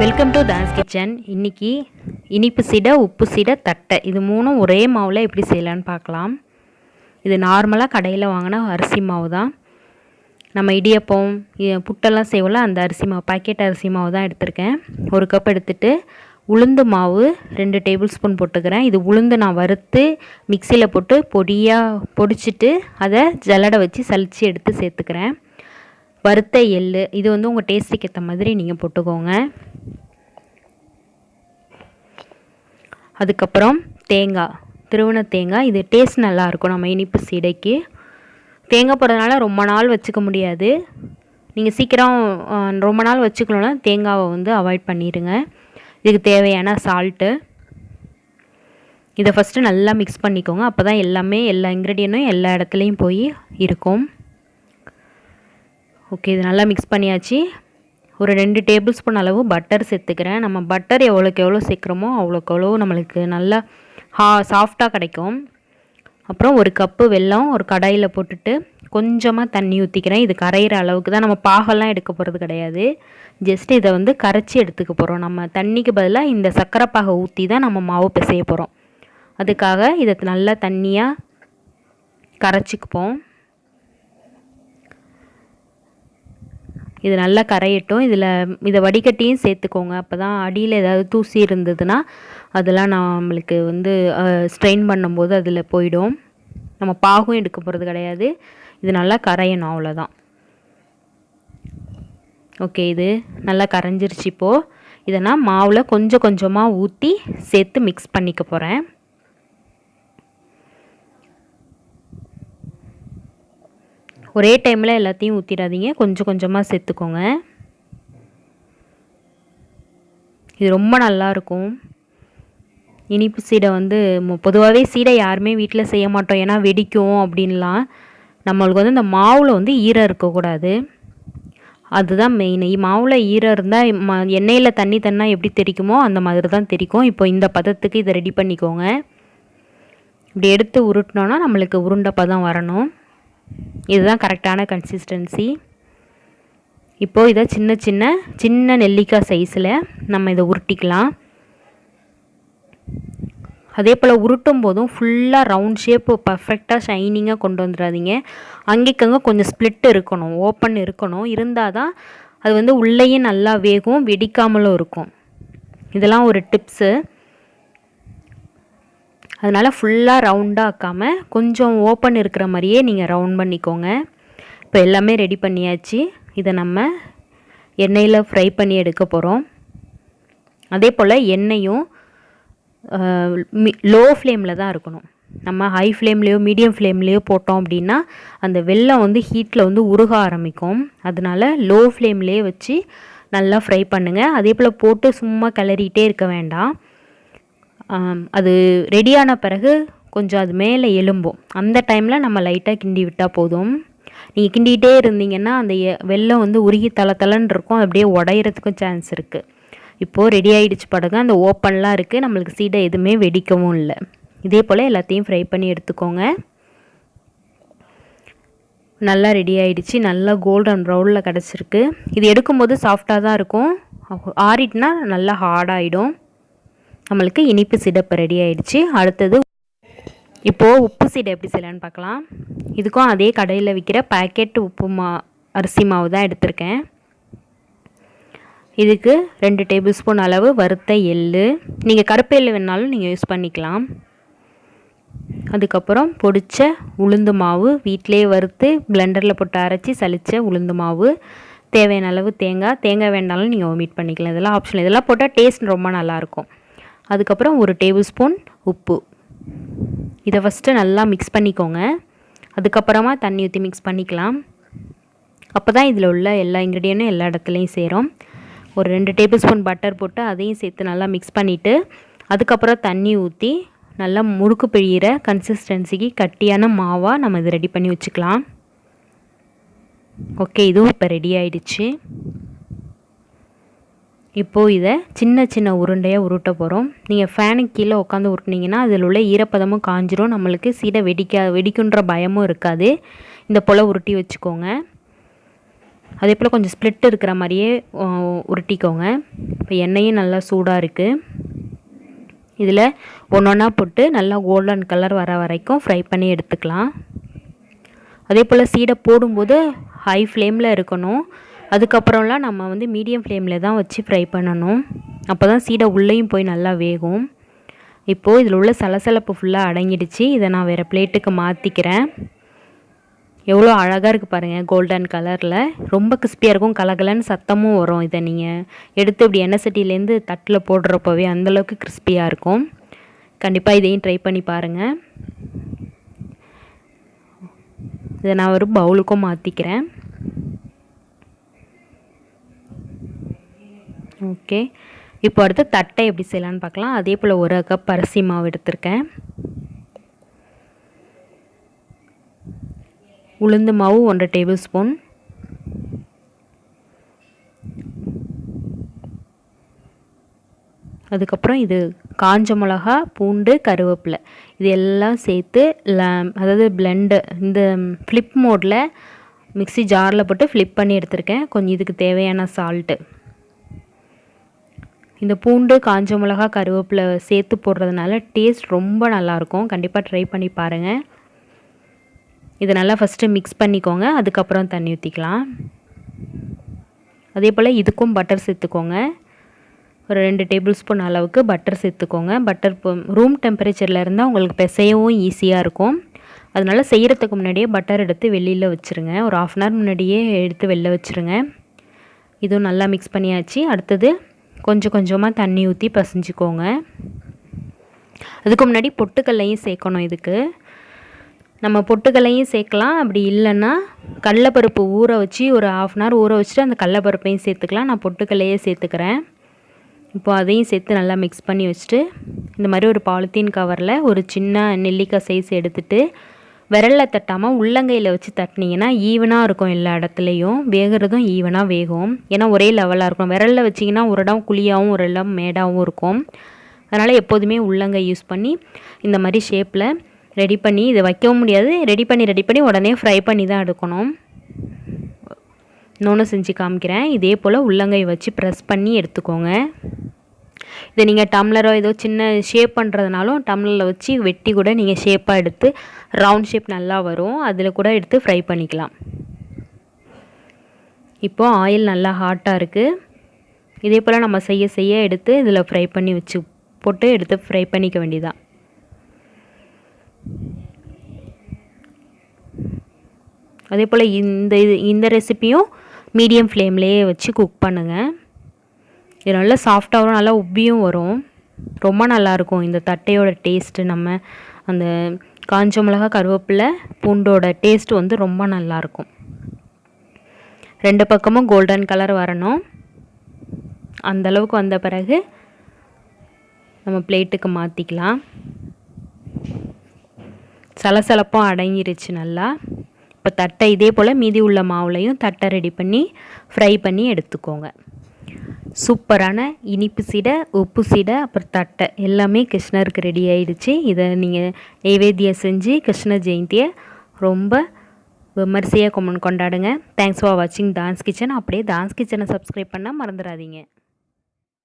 Welcome to thorns kitchen. இன்றைக்கி இனிப்பு சீடை, உப்பு சீடை, தட்டை இது மூணும் ஒரே மாவில் எப்படி செய்யலான்னு பார்க்கலாம். இது நார்மலாக கடையில் வாங்கின அரிசி மாவு தான். நம்ம இடியப்பம் புட்டெல்லாம் செய்வோம்ல, அந்த அரிசி மாவு, பாக்கெட் அரிசி மாவு தான் எடுத்திருக்கேன். ஒரு கப் எடுத்துகிட்டு உளுந்து மாவு 2 டேபிள் ஸ்பூன் போட்டுக்கிறேன். இது உளுந்து நான் வறுத்து மிக்சியில் போட்டு பொடிச்சிட்டு அதை ஜல்லடை வச்சு சலித்து எடுத்து சேர்த்துக்கிறேன். வறுத்த எள்ளு, இது வந்து உங்கள் டேஸ்ட்டுக்கு ஏற்ற மாதிரி நீங்கள் போட்டுக்கோங்க. அதுக்கப்புறம் தேங்காய், திருவண்ண தேங்காய், இது டேஸ்ட் நல்லாயிருக்கும். நம்ம இனிப்பு சீடைக்கு தேங்காய் போடுறதுனால ரொம்ப நாள் வச்சுக்க முடியாது. நீங்கள் சீக்கிரம் ரொம்ப நாள் வச்சுக்கணுன்னா தேங்காவை வந்து அவாய்ட் பண்ணிடுங்க. இதுக்கு தேவையான சால்ட்டு, இதை ஃபஸ்ட்டு நல்லா மிக்ஸ் பண்ணிக்கோங்க. அப்போ தான் எல்லா இன்க்ரீடியண்ட்டும் எல்லா இடத்துலையும் போய் இருக்கும். ஓகே, இது நல்லா மிக்ஸ் பண்ணியாச்சு. ஒரு 2 டேபிள் ஸ்பூன் அளவு பட்டர் சேர்த்துக்கிறேன். நம்ம பட்டர் எவ்வளோக்கு எவ்வளோ சேர்க்குறோமோ அவ்வளோக்கு எவ்வளோ நம்மளுக்கு நல்லா சாஃப்டாக கிடைக்கும். அப்புறம் ஒரு கப்பு வெல்லம் ஒரு கடாயில் போட்டுட்டு கொஞ்சமாக தண்ணி ஊற்றிக்கிறேன். இது கரையிற அளவுக்கு தான், நம்ம பாகெல்லாம் எடுக்க போகிறது கிடையாது. ஜஸ்ட் இதை வந்து கரைச்சி எடுத்துக்க போகிறோம். நம்ம தண்ணிக்கு பதிலாக இந்த சர்க்கரை பாகை ஊற்றி தான் நம்ம மாவு பிசைய போகிறோம். அதுக்காக இதை நல்லா தண்ணியாக கரைச்சிக்குப்போம். இது நல்லா கரையட்டும். இதை வடிகட்டியும் சேர்த்துக்கோங்க. அப்போ தான் அடியில் ஏதாவது தூசி இருந்ததுன்னா அதெல்லாம் நம்மளுக்கு வந்து ஸ்ட்ரெயின் பண்ணும்போது அதில் போயிடும். நம்ம பாகும் எடுக்க போகிறது கிடையாது. இது நல்லா கரையணும், அவ்வளோதான். ஓகே, இது நல்லா கரைஞ்சிருச்சு. இப்போது இதை நான் மாவில் கொஞ்சம் கொஞ்சமாக ஊற்றி சேர்த்து மிக்ஸ் பண்ணிக்க போகிறேன். ஒரே டைமில் எல்லாத்தையும் ஊற்றிடாதீங்க, கொஞ்சம் கொஞ்சமாக சேர்த்துக்கோங்க. இது ரொம்ப நல்லாயிருக்கும். இனிப்பு சீடை வந்து பொதுவாகவே சீடை யாருமே வீட்டில் செய்ய மாட்டோம், ஏன்னா வெடிக்கும் அப்படின்லாம். நம்மளுக்கு வந்து இந்த மாவில் வந்து ஈரம் இருக்கக்கூடாது, அதுதான் மெயின். மாவில் ஈரம் இருந்தால் எண்ணெயில் தண்ணி தண்ணா எப்படி தெரிக்குமோ அந்த மாதிரி தான் தெரிக்கும். இப்போ இந்த பதத்துக்கு இதை ரெடி பண்ணிக்கோங்க. இப்படி எடுத்து உருட்டினோன்னா நம்மளுக்கு உருண்டை பதம் வரணும். இதுதான் கரெக்டான கன்சிஸ்டன்சி. இப்போது இதை சின்ன நெல்லிக்காய் சைஸில் நம்ம இதை உருட்டிக்கலாம். அதே போல் உருட்டும் போதும் ஃபுல்லாக ரவுண்ட் ஷேப்பு பர்ஃபெக்டாக ஷைனிங்காக கொண்டு வந்துடாதீங்க. அங்கேக்கங்க கொஞ்சம் ஸ்ப்ளிட் இருக்கணும், ஓப்பன் இருக்கணும். இருந்தால் தான் அது வந்து உள்ளேயும் நல்லா வேகும், வெடிக்காமலும் இருக்கும். இதெல்லாம் ஒரு டிப்ஸு. அதனால் ஃபுல்லாக ரவுண்டாக ஆக்காமல் கொஞ்சம் ஓப்பன் இருக்கிற மாதிரியே நீங்கள் ரவுண்ட் பண்ணிக்கோங்க. இப்போ எல்லாமே ரெடி பண்ணியாச்சு. இதை நம்ம எண்ணெயில் ஃப்ரை பண்ணி எடுக்க போகிறோம். அதே போல் எண்ணெயும் லோ ஃப்ளேமில் தான் இருக்கணும். நம்ம ஹை ஃப்ளேம்லேயோ மீடியம் ஃப்ளேம்லேயோ போட்டோம் அப்படின்னா அந்த வெல்லம் வந்து ஹீட்டில் வந்து உருக ஆரம்பிக்கும். அதனால் லோ ஃப்ளேம்லேயே வச்சு நல்லா ஃப்ரை பண்ணுங்கள். அதே போல் போட்டு சும்மா கிளறிட்டே இருக்க வேண்டாம். அது ரெடியான பிறகு கொஞ்சம் அது மேலே எலும்போம். அந்த டைமில் நம்ம லைட்டாக கிண்டி விட்டால் போதும். நீங்கள் கிண்டிகிட்டே இருந்தீங்கன்னா அந்த வெல்லம் வந்து உருகி தளன்னு இருக்கும், அப்படியே உடையிறதுக்கும் சான்ஸ் இருக்குது. இப்போது ரெடி ஆகிடுச்சு பாருங்க. அந்த ஓப்பன்லாம் இருக்குது, நம்மளுக்கு சீடை எதுவுமே வெடிக்கவும் இல்லை. இதே போல் எல்லாத்தையும் ஃப்ரை பண்ணி எடுத்துக்கோங்க. நல்லா ரெடி ஆகிடுச்சு. நல்லா கோல்டன் ப்ரௌனில் கிடச்சிருக்கு. இது எடுக்கும்போது சாஃப்டாக தான் இருக்கும், ஆறிட்டுனா நல்லா ஹார்டாகிடும். நம்மளுக்கு இனிப்பு சீடை இப்போ ரெடி ஆகிடுச்சு. அடுத்தது இப்போது உப்பு சீடை எப்படி செய்யலான்னு பார்க்கலாம். இதுக்கும் அதே கடையில் விற்கிற பேக்கெட் அரிசி மாவு தான் எடுத்திருக்கேன். இதுக்கு 2 டேபிள் ஸ்பூன் அளவு வறுத்த எள்ளு, நீங்கள் கருப்பு எள்ளு வேணாலும் நீங்கள் யூஸ் பண்ணிக்கலாம். அதுக்கப்புறம் பொடிச்ச உளுந்து மாவு, வீட்டிலே வறுத்து பிளெண்டரில் போட்டு அரைச்சி சலித்த உளுந்து மாவு, தேவையான அளவு தேங்காய் வேணாலும் நீங்கள் ஒமிட் பண்ணிக்கலாம். இதெல்லாம் ஆப்ஷனல். இதெல்லாம் போட்டால் டேஸ்ட் ரொம்ப நல்லாயிருக்கும். அதுக்கப்புறம் 1 டேபிள் ஸ்பூன் உப்பு. இதை ஃபஸ்ட்டு நல்லா மிக்ஸ் பண்ணிக்கோங்க. அதுக்கப்புறமா தண்ணி ஊற்றி மிக்ஸ் பண்ணிக்கலாம். அப்போ தான் இதில் உள்ள எல்லா இன்க்ரீடியண்ட்டும் எல்லா இடத்துலையும் சேரும். ஒரு 2 டேபிள் ஸ்பூன் பட்டர் போட்டு அதையும் சேர்த்து நல்லா மிக்ஸ் பண்ணிவிட்டு அதுக்கப்புறம் தண்ணி ஊற்றி நல்லா முறுக்கு பிழிகிற கன்சிஸ்டன்சிக்கு கட்டியான மாவாக நம்ம இது ரெடி பண்ணி வச்சுக்கலாம். ஓகே, இதுவும் இப்போ ரெடி ஆகிடுச்சு. இப்போது இதை சின்ன உருண்டையாக உருட்ட போகிறோம். நீங்கள் ஃபேனுக்கு கீழே உட்காந்து உருட்டினீங்கன்னா அதில் உள்ள ஈரப்பதமும் காஞ்சிரும், நம்மளுக்கு சீடை வெடிக்குன்ற பயமும் இருக்காது. இந்த போல் உருட்டி வச்சுக்கோங்க. அதே போல் கொஞ்சம் ஸ்ப்ளிட் இருக்கிற மாதிரியே உருட்டிக்கோங்க. இப்போ எண்ணெயும் நல்லா சூடாக இருக்குது. இதில் ஒன்றா போட்டு நல்லா கோல்டன் கலர் வர வரைக்கும் ஃப்ரை பண்ணி எடுத்துக்கலாம். அதே போல் சீடை போடும்போது ஹை ஃப்ளேமில் இருக்கணும். அதுக்கப்புறம்லாம் நம்ம வந்து மீடியம் ஃப்ளேமில் தான் வச்சு ஃப்ரை பண்ணணும். அப்போ தான் சீடை உள்ளேயும் போய் நல்லா வேகும். இப்போது இதில் உள்ள சலசலப்பு ஃபுல்லாக அடங்கிடுச்சு. இதை நான் வேறு பிளேட்டுக்கு மாற்றிக்கிறேன். எவ்வளோ அழகாக இருக்குது பாருங்கள், கோல்டன் கலரில் ரொம்ப கிறிஸ்பியாக இருக்கும், கலகலன்னு சத்தமும் வரும். இதை நீங்கள் எடுத்து இப்படி எண்ணெய் சட்டியிலேருந்து தட்டில் போடுறப்பவே அந்தளவுக்கு கிறிஸ்பியாக இருக்கும். கண்டிப்பாக இதையும் ட்ரை பண்ணி பாருங்கள். இதை நான் ஒரு பவுலுக்கும் மாற்றிக்கிறேன். ஓகே, இப்போ அடுத்து தட்டை எப்படி செய்யலான்னு பார்க்கலாம். அதே போல் 1 கப் அரிசி மாவு எடுத்திருக்கேன். உளுந்து மாவு 1 டேபிள் ஸ்பூன். அதுக்கப்புறம் இது காஞ்ச மிளகா, பூண்டு, கருவேப்பிலை இது எல்லாம் சேர்த்து அதாவது பிளெண்டு இந்த ஃப்ளிப் மோடில் மிக்ஸி ஜாரில் போட்டு ஃப்ளிப் பண்ணி எடுத்திருக்கேன். கொஞ்சம் இதுக்கு தேவையான சால்ட்டு. இந்த பூண்டு, காஞ்ச மிளகா, கருவேப்பிலை சேர்த்து போடுறதுனால டேஸ்ட் ரொம்ப நல்லாயிருக்கும். கண்டிப்பாக ட்ரை பண்ணி பாருங்கள். இதை நல்லா ஃபஸ்ட்டு மிக்ஸ் பண்ணிக்கோங்க. அதுக்கப்புறம் தண்ணி ஊற்றிக்கலாம். அதே போல் இதுக்கும் பட்டர் சேர்த்துக்கோங்க. ஒரு 2 டேபிள் ஸ்பூன் அளவுக்கு பட்டர் சேர்த்துக்கோங்க. பட்டர் ரூம் டெம்பரேச்சரில் இருந்தால் உங்களுக்கு பிசையவும் ஈஸியாக இருக்கும். அதனால் செய்கிறதுக்கு முன்னாடியே பட்டர் எடுத்து வெளியில் வச்சுருங்க. ஒரு 1/2 அன் ஹவர் முன்னாடியே எடுத்து வெளில வச்சுருங்க. இதுவும் நல்லா மிக்ஸ் பண்ணியாச்சு. அடுத்தது கொஞ்சம் கொஞ்சமாக தண்ணி ஊற்றி பசைஞ்சிக்கோங்க. அதுக்கு முன்னாடி பொட்டுக்கல்லையும் சேர்க்கணும். இதுக்கு நம்ம பொட்டுக்கல்லையும் சேர்க்கலாம். அப்படி இல்லைன்னா கடலைப்பருப்பு ஊற வச்சு ஒரு 1/2 அன் ஹவர் ஊற வச்சுட்டு அந்த கடலைப்பருப்பையும் சேர்த்துக்கலாம். நான் பொட்டுக்கல்லையே சேர்த்துக்கிறேன். இப்போது அதையும் சேர்த்து நல்லா மிக்ஸ் பண்ணி வச்சுட்டு இந்த மாதிரி ஒரு பாலித்தீன் கவரில் ஒரு சின்ன நெல்லிக்காய் சைஸ் எடுத்துகிட்டு விரலில் தட்டாமல் உள்ளங்கையில் வச்சு தட்டினீங்கன்னா ஈவனாக இருக்கும். எல்லா இடத்துலையும் வேகிறதும் ஈவனாக வேகும். ஏன்னா ஒரே லெவலாக இருக்கும். விரலில் வச்சிங்கன்னா ஒரு இடம் குழியாகவும் ஒரு இடம் மேடாகவும் இருக்கும். அதனால் எப்போதுமே உள்ளங்கை யூஸ் பண்ணி இந்த மாதிரி ஷேப்பில் ரெடி பண்ணி இதை வைக்கவும் முடியாது. ரெடி பண்ணி உடனே ஃப்ரை பண்ணி தான் எடுக்கணும். இன்னொன்று செஞ்சு காமிக்கிறேன். இதே போல் உள்ளங்கை வச்சு ப்ரெஸ் பண்ணி எடுத்துக்கோங்க. இதை நீங்கள் டம்ளரோ ஏதோ சின்ன ஷேப் பண்ணுறதுனாலும் டம்ளரில் வச்சு வெட்டி கூட நீங்கள் ஷேப்பாக எடுத்து ரவுண்ட் ஷேப் நல்லா வரும். அதில் கூட எடுத்து ஃப்ரை பண்ணிக்கலாம். இப்போது ஆயில் நல்லா ஹாட்டாக இருக்குது. இதே போல் நம்ம செய்ய எடுத்து இதில் ஃப்ரை பண்ணி வச்சு போட்டு எடுத்து ஃப்ரை பண்ணிக்க வேண்டியதான். அதே போல் இந்த ரெசிப்பியும் மீடியம் ஃப்ளேம்லேயே வச்சு குக் பண்ணுங்கள். இது நல்லா சாஃப்டாக வரும், நல்லா உப்பியும் வரும். ரொம்ப நல்லாயிருக்கும் இந்த தட்டையோட டேஸ்ட்டு. நம்ம அந்த காஞ்ச மிளகா, கருவேப்பிலை, பூண்டோட டேஸ்ட்டு வந்து ரொம்ப நல்லாயிருக்கும். 2 பக்கமும் கோல்டன் கலர் வரணும். அந்தளவுக்கு வந்த பிறகு நம்ம பிளேட்டுக்கு மாற்றிக்கலாம். சலசலப்பும் அடங்கிருச்சு நல்லா. இப்போ தட்டை இதே போல் மீதி உள்ள மாவுலையும் தட்டை ரெடி பண்ணி ஃப்ரை பண்ணி எடுத்துக்கோங்க. சூப்பரான இனிப்பு சீடை, உப்பு சீடை, அப்புறம் தட்டை எல்லாமே கிருஷ்ணருக்கு ரெடி ஆகிடுச்சு. இதை நீங்கள் நைவேத்தியம் செஞ்சு கிருஷ்ண ஜெயந்தியை ரொம்ப விமர்சையாக கொண்டாடுங்க. தேங்க்ஸ் ஃபார் வாட்சிங் தான்ஸ் கிச்சன். அப்படியே தான்ஸ் கிச்சனை சப்ஸ்கிரைப் பண்ணால் மறந்துடாதீங்க.